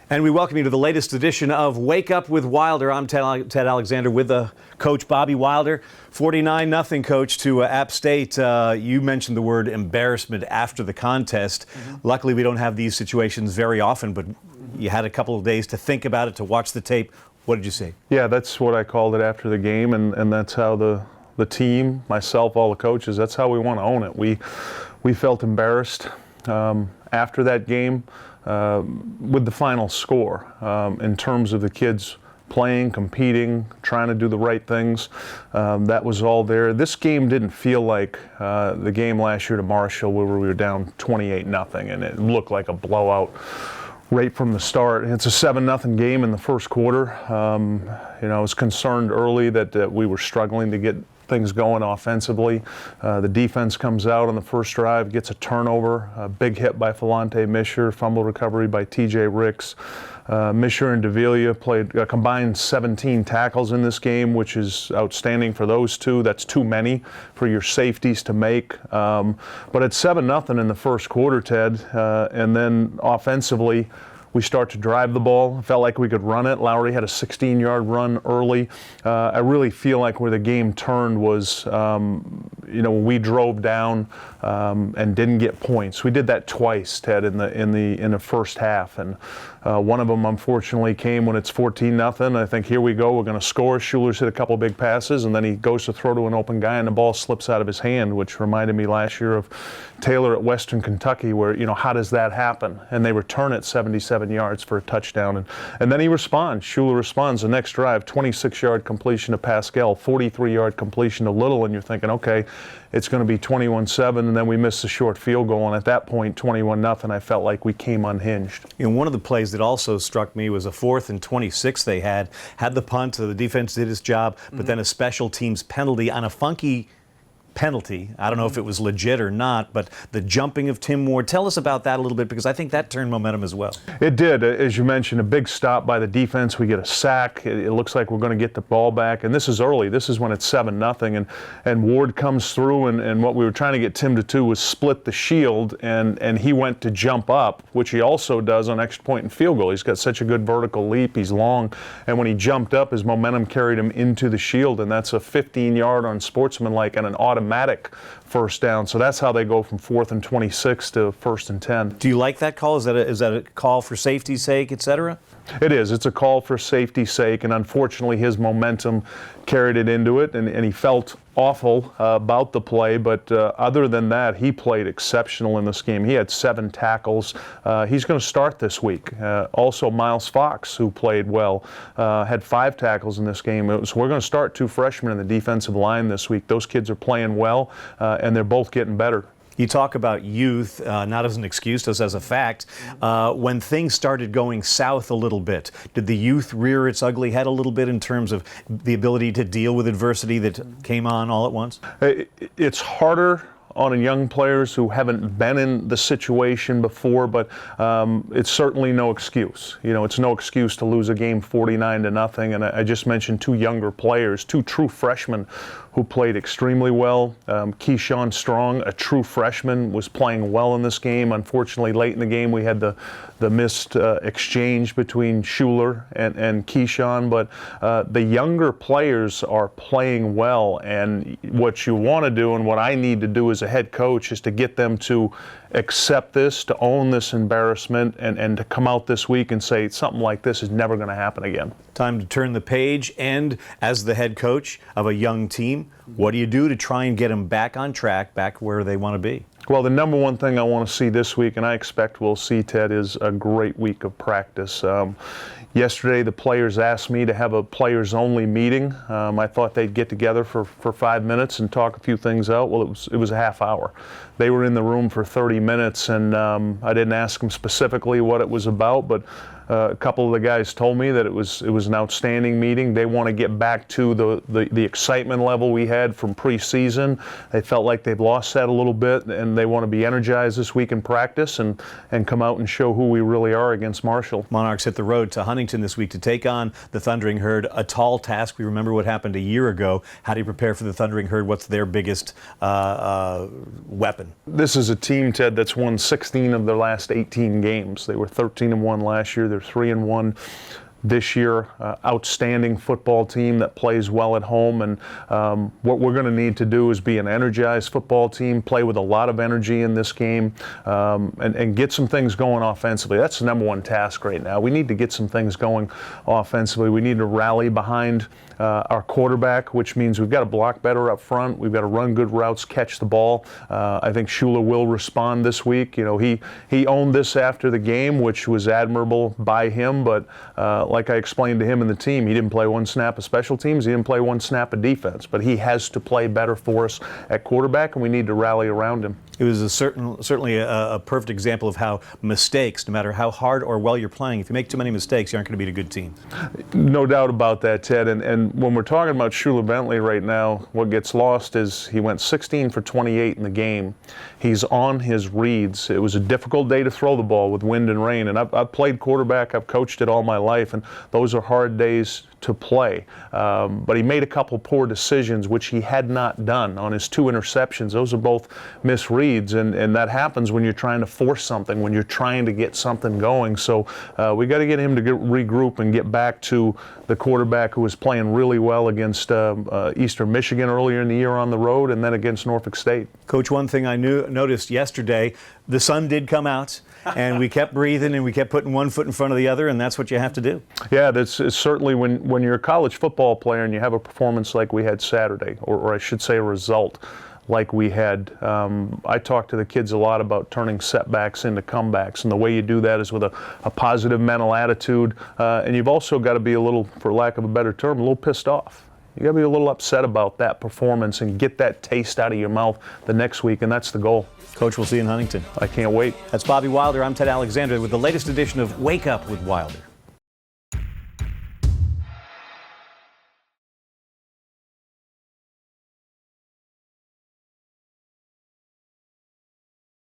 And we welcome you to the latest edition of Wake Up with Wilder. I'm Ted Alexander with Coach Bobby Wilder. 49-0, Coach, to App State. You mentioned the word embarrassment after the contest. Luckily, we don't have these situations very often, but you had a couple of days to think about it, to watch the tape. What did you see? Yeah, that's what I called it after the game, and that's how the team, myself, all the coaches, that's how we want to own it. We felt embarrassed after that game. With the final score, in terms of the kids playing, competing, trying to do the right things. That was all there. This game didn't feel like the game last year to Marshall where we were down 28-0 and it looked like a blowout right from the start. It's a 7-0 game in the first quarter. I was concerned early that we were struggling to get things going offensively. The defense comes out on the first drive, gets a turnover, a big hit by Falante Misher, fumble recovery by TJ Ricks. Misher and Davila played a combined 17 tackles in this game, which is outstanding for those two. That's too many for your safeties to make. But it's 7-0 in the first quarter, Ted, and then offensively, we start to drive the ball. Felt like we could run it. Lowry had a 16-yard run early. I really feel like where the game turned was, when we drove down and didn't get points. We did that twice, Ted, in the first half, and one of them unfortunately came when it's 14-0. I think here we go. We're going to score. Schuler's hit a couple big passes, and then he goes to throw to an open guy, and the ball slips out of his hand, which reminded me last year of Taylor at Western Kentucky, where how does that happen? And they return it 77 yards for a touchdown, and then he responds. Schuler responds the next drive, 26-yard completion to Pascal, 43-yard completion to Little, and you're thinking, okay, it's going to be 21-7, and then we missed the short field goal, and at that point, 21-0. I felt like we came unhinged. One of the plays that also struck me was a 4th and 26 they had the punt, so the defense did its job, but then a special teams penalty on a funky penalty. I don't know if it was legit or not, but the jumping of Tim Ward. Tell us about that a little bit, because I think that turned momentum as well. It did. As you mentioned, a big stop by the defense. We get a sack. It looks like we're going to get the ball back, and this is early. This is when it's 7-0, and Ward comes through, and what we were trying to get Tim to do was split the shield, and he went to jump up, which he also does on extra point and field goal. He's got such a good vertical leap. He's long, and when he jumped up, his momentum carried him into the shield, and that's a 15-yard unsportsmanlike and an automatic first down. So that's how they go from 4th and 26 to 1st and 10. Do you like that call? Is that a call for safety's sake, etc.? It is. It's a call for safety's sake, and unfortunately his momentum carried it into it, and he felt awful about the play, but other than that, he played exceptional in this game. He had 7 tackles. He's going to start this week. Also, Miles Fox, who played well, had 5 tackles in this game. So we're going to start 2 freshmen in the defensive line this week. Those kids are playing well, and they're both getting better. You talk about youth, not as an excuse, just as a fact. When things started going south a little bit, did the youth rear its ugly head a little bit in terms of the ability to deal with adversity that came on all at once? It's harder on young players who haven't been in the situation before, but it's certainly no excuse. It's no excuse to lose a game 49-0, and I just mentioned 2 younger players, 2 true freshmen who played extremely well. Keyshawn Strong, a true freshman, was playing well in this game. Unfortunately, late in the game, we had the missed exchange between Schuler and Keyshawn, but the younger players are playing well, and what you want to do and what I need to do as a head coach is to get them to accept this, to own this embarrassment, and to come out this week and say something like this is never going to happen again. Time to turn the page, and as the head coach of a young team, what do you do to try and get them back on track, back where they want to be? Well, the number one thing I want to see this week, and I expect we'll see, Ted, is a great week of practice. Yesterday, the players asked me to have a players-only meeting. I thought they'd get together for 5 minutes and talk a few things out. Well, it was a half hour. They were in the room for 30 minutes, and I didn't ask them specifically what it was about, but a couple of the guys told me that it was an outstanding meeting. They want to get back to the excitement level we had from preseason. They felt like they've lost that a little bit, and they want to be energized this week in practice and come out and show who we really are against Marshall. Monarchs hit the road to Huntington this week to take on the Thundering Herd, a tall task. We remember what happened a year ago. How do you prepare for the Thundering Herd? What's their biggest weapon? This is a team, Ted, that's won 16 of their last 18 games. They were 13-1 last year. They're 3-1 this year. Outstanding football team that plays well at home, and what we're going to need to do is be an energized football team, play with a lot of energy in this game, and get some things going offensively. That's the number one task right now. We need to get some things going offensively. We need to rally behind our quarterback, which means we've got to block better up front. We've got to run good routes, catch the ball. I think Schuler will respond this week. You know, he owned this after the game, which was admirable by him, but like I explained to him and the team, he didn't play one snap of special teams. He didn't play one snap of defense, but he has to play better for us at quarterback, and we need to rally around him. It was certainly a perfect example of how mistakes, no matter how hard or well you're playing, if you make too many mistakes, you aren't going to beat a good team. No doubt about that, Ted. And when we're talking about Schuler Bentley right now, what gets lost is he went 16 for 28 in the game. He's on his reads. It was a difficult day to throw the ball with wind and rain. And I've played quarterback. I've coached it all my life, and those are hard days to play. But he made a couple poor decisions, which he had not done on his 2 interceptions. Those are both misreads, and that happens when you're trying to force something, when you're trying to get something going. So we got to get him to regroup and get back to the quarterback who was playing really well against Eastern Michigan earlier in the year on the road, and then against Norfolk State. Coach, one thing I noticed yesterday, the sun did come out, and we kept breathing and we kept putting one foot in front of the other, and that's what you have to do. Yeah, it's certainly when you're a college football player and you have a performance like we had Saturday, or I should say a result like we had. I talk to the kids a lot about turning setbacks into comebacks, and the way you do that is with a positive mental attitude, and you've also got to be a little, for lack of a better term, a little pissed off. You got to be a little upset about that performance and get that taste out of your mouth the next week, and that's the goal. Coach, we'll see you in Huntington. I can't wait. That's Bobby Wilder. I'm Ted Alexander with the latest edition of Wake Up with Wilder.